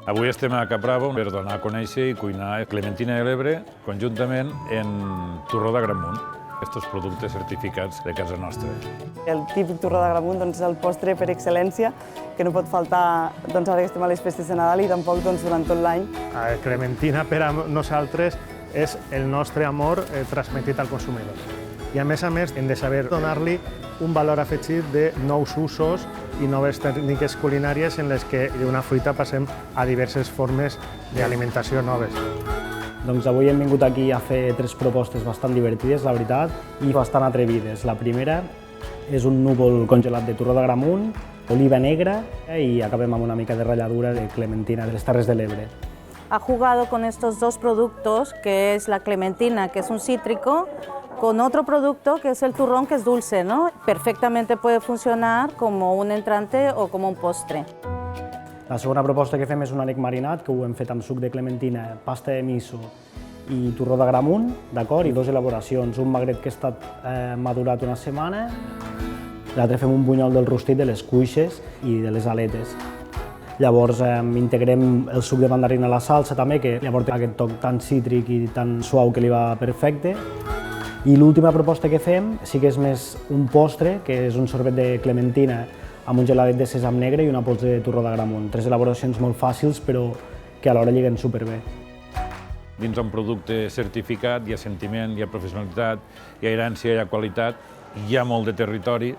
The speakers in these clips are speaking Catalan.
Avui estem a Capravo per donar a conèixer i cuinar clementina de l'Ebre conjuntament en torró d'Agramunt, aquests productes certificats de casa nostra. El típic torró d'Agramunt és el postre per excel·lència, que no pot faltar ara que estem a les festes de Nadal i tampoc durant tot l'any. Clementina per a nosaltres és el nostre amor transmetit al consumidor. I a més, hem de saber donar-li un valor afegit de nous usos i noves tècniques culinàries en les que d'una fruita passem a diverses formes d'alimentació noves. Doncs avui hem vingut aquí a fer 3 propostes bastant divertides, la veritat, i bastant atrevides. La primera és un núvol congelat de torró d'Agramunt, oliva negra i acabem amb una mica de ratlladura de clementina de les Terres de l'Ebre. Ha jugado con estos dos productos, que es la clementina, que es un cítrico, con otro producto que es el turrón, que es dulce, ¿no? Perfectamente puede funcionar como un entrante o como un postre. La segona proposta que fem és un ànec marinat, que ho hem fet amb suc de clementina, pasta de miso i torró d'Agramunt, d'acord? I 2 elaboracions, un magret que ha estat madurat una setmana, l'altre fem un bunyol del rostit de les cuixes i de les aletes. Llavors integrem el suc de mandarina a la salsa també, que li aporta aquest toc tan cítric i tan suau que li va perfecte. I l'última proposta que fem sí que és més un postre, que és un sorbet de clementina amb un geladet de sèsam negre i una pols de torró d'Agramunt. 3 elaboracions molt fàcils, però que alhora lliguen superbé. Dins d'un producte certificat hi ha sentiment, hi ha professionalitat, hi ha herència, hi ha qualitat, hi ha molt de territori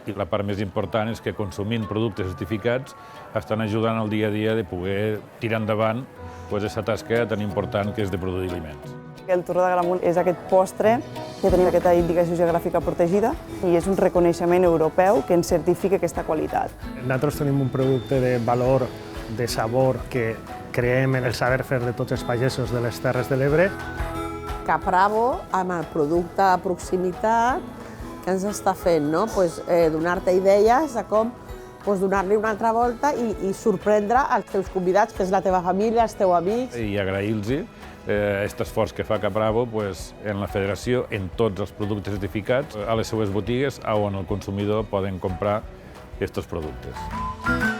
i la part més important és que consumint productes certificats estan ajudant al dia a dia de poder tirar endavant aquesta tasca tan important que és de produir aliments. El torró d'Agramunt és aquest postre que tenim aquesta indicació geogràfica protegida i és un reconeixement europeu que ens certifica aquesta qualitat. Nosaltres tenim un producte de valor, de sabor, que creiem en el saber fer de tots els pagesos de les Terres de l'Ebre. Capravo, amb el producte a proximitat, que ens està fent, no? Donar-te idees de com donar-li una altra volta i sorprendre els teus convidats, que és la teva família, els teus amics. I agrair-los aquest esforç que fa Capravo en la federació, en tots els productes certificats, a les seues botigues on el consumidor poden comprar aquests productes.